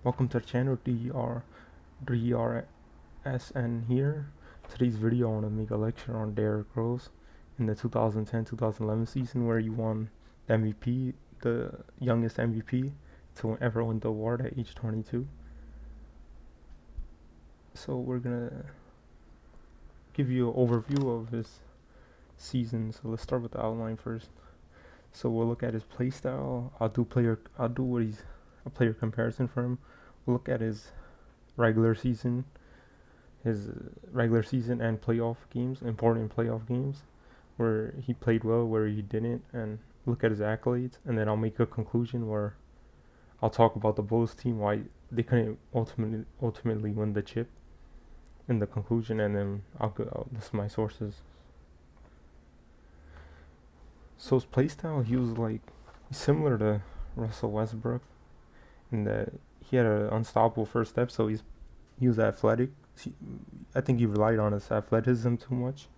Welcome to the channel. DRSN here. Today's video I want to make a lecture on Derrick Rose in the 2010-2011 season where he won the MVP, the youngest MVP to ever win the award at age 22. So we're gonna give you an overview of his season. So let's start with the outline first. So we'll look at his play style. I'll do a player comparison for him. We'll look at his regular season, and playoff games, important playoff games, where he played well, where he didn't, and look at his accolades, and then I'll make a conclusion where I'll talk about the Bulls team, why they couldn't ultimately win the chip in the conclusion, and then I'll list my sources. So his playstyle, he was like similar to Russell Westbrook in that he had an unstoppable first step, so he was athletic. I think he relied on his athleticism too much,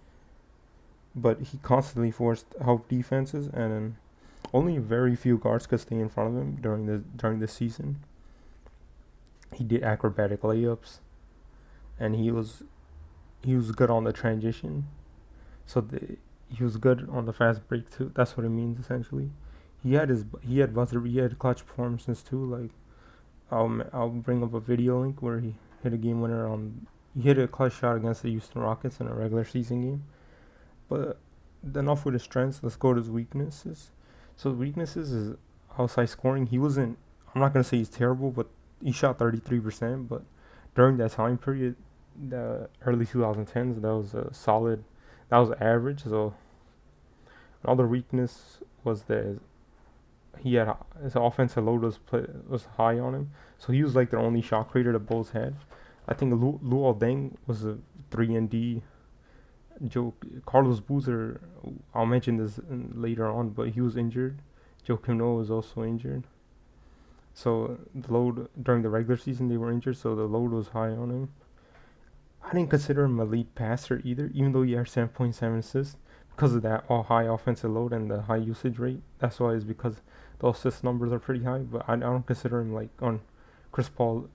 but he constantly forced help defenses, and only very few guards could stay in front of him during the season. He did acrobatic layups, and he was good on the transition. So he was good on the fast break too. That's what it means essentially. He had clutch performances too. Like I'll bring up a video link where he hit a game winner he hit a clutch shot against the Houston Rockets in a regular season game. But enough with his strengths. Let's go to his weaknesses. So the weaknesses is outside scoring. I'm not gonna say he's terrible, but he shot 33%. But during that time period, the early 2010s, that was a solid. That was average. So another weakness was that his offensive load was high on him. So he was like their only shot creator the Bulls had. I think Luol Deng was a 3-and-D. Carlos Boozer, I'll mention this later on, but he was injured. Joakim Noah was also injured. So the load during the regular season, they were injured, so the load was high on him. I didn't consider him a elite passer either, even though he had 7.7 assists. Because of that high offensive load and the high usage rate, that's why it's because the assist numbers are pretty high. But I don't consider him like on Chris Paul,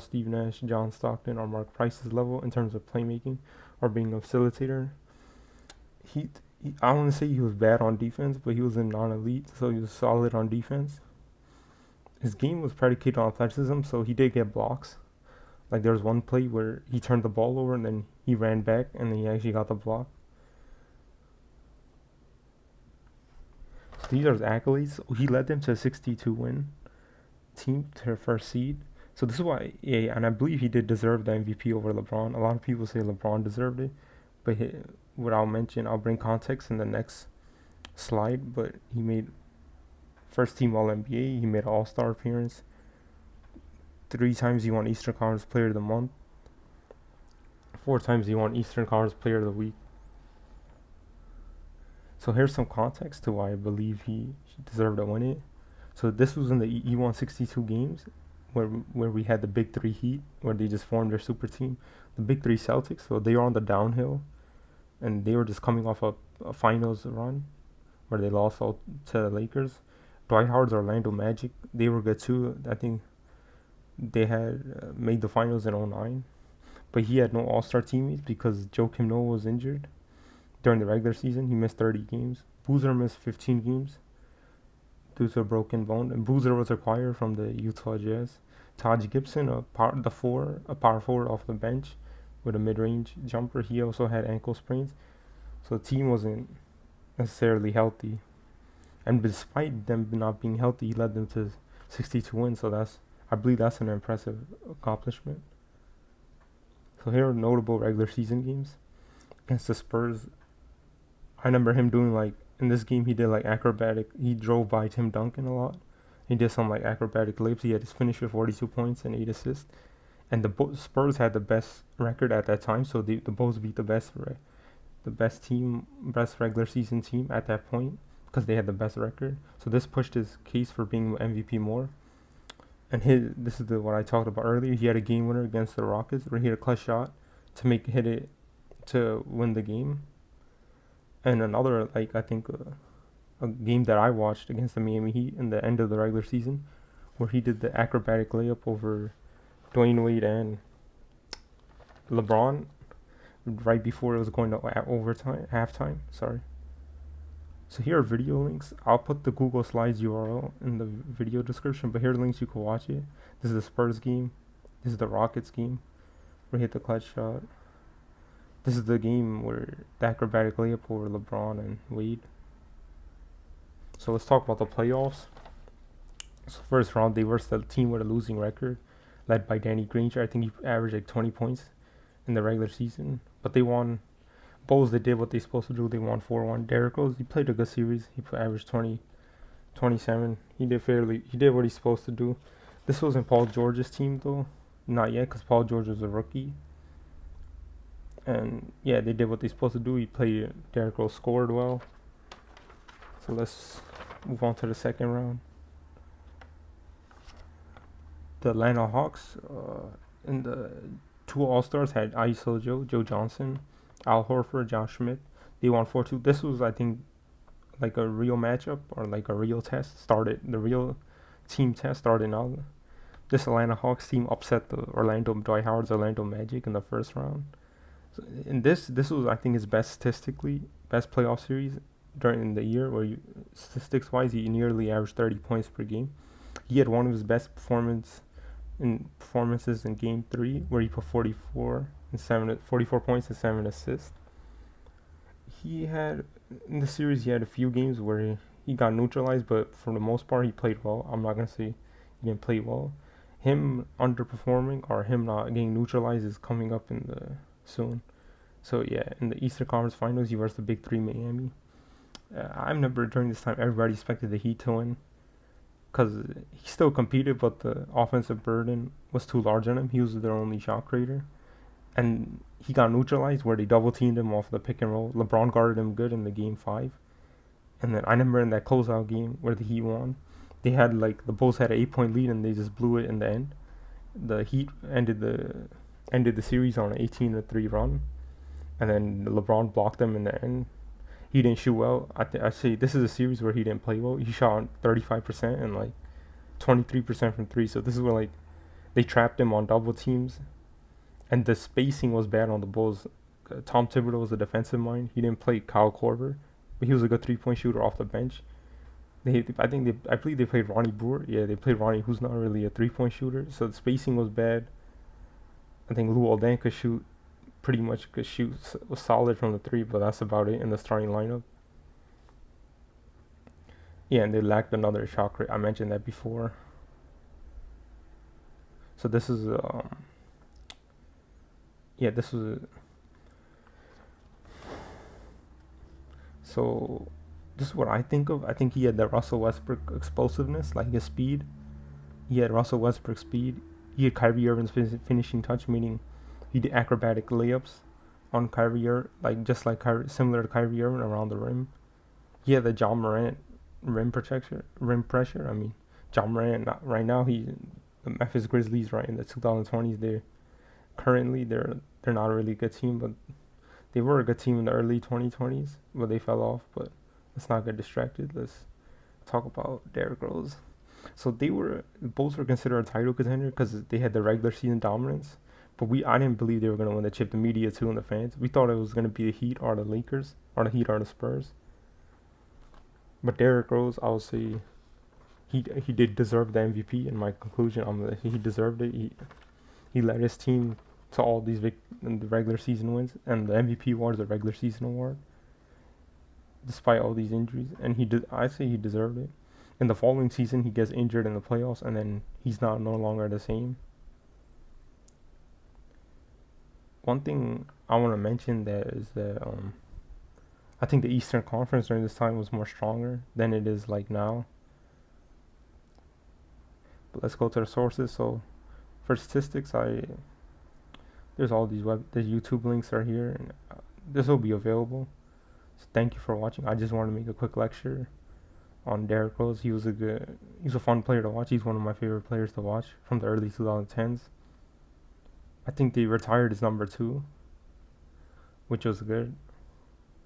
Steve Nash, John Stockton, or Mark Price's level in terms of playmaking or being a facilitator. I don't want to say he was bad on defense, but he was a non-elite, so he was solid on defense. His game was predicated on athleticism, so he did get blocks. Like there was one play where he turned the ball over and then he ran back and then he actually got the block. So these are his accolades. He led them to a 62-win team, to their first seed. So this is why, and I believe he did deserve the MVP over LeBron. A lot of people say LeBron deserved it, but what I'll bring context in the next slide. But he made first team All NBA. He made an All-Star appearance. 3 times he won Eastern Conference Player of the Month. 4 times he won Eastern Conference Player of the Week. So here's some context to why I believe he deserved to win it. So this was in he won 62 games where we had the Big 3 Heat, where they just formed their super team. The Big 3 Celtics, so they were on the downhill, and they were just coming off a finals run where they lost all to the Lakers. Dwight Howard's Orlando Magic, they were good too. I think they had made the finals in 2009, but he had no all-star teammates because Joakim Noah was injured during the regular season. He missed 30 games. Boozer missed 15 games due to a broken bone, and Boozer was acquired from the Utah Jazz. Taj Gibson, a power forward off the bench with a mid-range jumper, he also had ankle sprains, so the team wasn't necessarily healthy. And despite them not being healthy, he led them to 62 wins. So I believe that's an impressive accomplishment. So here are notable regular season games against the Spurs. I remember him doing in this game he did he drove by Tim Duncan a lot. He did some acrobatic layups. He had his finish with 42 points and 8 assists. And the Spurs had the best record at that time, so the Bulls beat the best regular season team at that point because they had the best record. So this pushed his case for being MVP more. And this is what I talked about earlier. He had a game winner against the Rockets where he had a clutch shot to win the game. And another I think a game that I watched against the Miami Heat in the end of the regular season where he did the acrobatic layup over Dwayne Wade and LeBron right before it was going to overtime, halftime. Sorry. So here are video links. I'll put the Google Slides URL in the video description, but here are links you can watch it. This is the Spurs game. This is the Rockets game where he hit the clutch shot. This is the game where the acrobatic layup over LeBron and Wade. So let's talk about the playoffs. So first round, they versed the team with a losing record, led by Danny Granger. I think he averaged like 20 points in the regular season, but they won. Bulls, they did what they supposed to do. They won 4-1. Derrick Rose, he played a good series. He averaged 20, 27. He did what he's supposed to do. This wasn't Paul George's team though, not yet, because Paul George was a rookie. And yeah, they did what they supposed to do. He played. Derrick Rose scored well. So let's move on to the second round. The Atlanta Hawks, in the two All-Stars had ISO Joe Johnson, Al Horford, Josh Smith. They won 4-2. This was, I think, like a real matchup or like a real test. The real team test started out. This Atlanta Hawks team upset the Dwight Howard's Orlando Magic in the first round. So, and this was, I think, his best playoff series during the year, where statistics-wise, he nearly averaged 30 points per game. He had one of his best performances in Game 3, where he put 44 points and 7 assists. In the series, he had a few games where he got neutralized, but for the most part, he played well. I'm not going to say he didn't play well. Him underperforming or him not getting neutralized is coming up soon. So yeah, in the Eastern Conference Finals, he versed the Big Three Miami. I remember during this time, everybody expected the Heat to win, because he still competed, but the offensive burden was too large on him. He was their only shot creator. And he got neutralized where they double teamed him off the pick and roll. LeBron guarded him good in the Game 5. And then I remember in that closeout game where the Heat won, the Bulls had an 8-point lead and they just blew it in the end. The Heat ended the series on an 18-3 run. And then LeBron blocked them in the end. He didn't shoot well. I say this is a series where he didn't play well. He shot 35% and like 23% from 3. So this is where they trapped him on double teams. And the spacing was bad on the Bulls. Tom Thibodeau was a defensive mind. He didn't play Kyle Korver, but he was a good 3-point shooter off the bench. I believe they played Ronnie Brewer. Yeah, they played Ronnie, who's not really a 3-point shooter. So the spacing was bad. I think Lou Aldan was solid from the 3, but that's about it in the starting lineup. Yeah, and they lacked another shot creator. I mentioned that before. So this is So this is what I think of. I think he had the Russell Westbrook explosiveness, like his speed. He had Russell Westbrook's speed. He had Kyrie Irving's finishing touch, meaning he did acrobatic layups on Kyrie Irving, similar to Kyrie Irving around the rim. He had the John Morant rim pressure. I mean, John Morant right now, the Memphis Grizzlies right in the 2020s. They're not a really good team, but they were a good team in the early 2020s, but they fell off. But let's not get distracted. Let's talk about Derrick Rose. So both were considered a title contender because they had the regular season dominance. But I didn't believe they were going to win the chip. The media too and the fans. We thought it was going to be the Heat or the Lakers, or the Heat or the Spurs. But Derrick Rose, I would say, he did deserve the MVP. In my conclusion, he deserved it. He led his team to all these the regular season wins, and the MVP award is a regular season award, despite all these injuries. And I say he deserved it. In the following season, he gets injured in the playoffs, and then he's no longer the same. One thing I want to mention is that I think the Eastern Conference during this time was more stronger than it is like now. But let's go to the sources. So for statistics, there's all the YouTube links are here, and this will be available. So thank you for watching. I just want to make a quick lecture on Derrick Rose. He's a fun player to watch. He's one of my favorite players to watch from the early 2010s. I think they retired his number 2, which was good.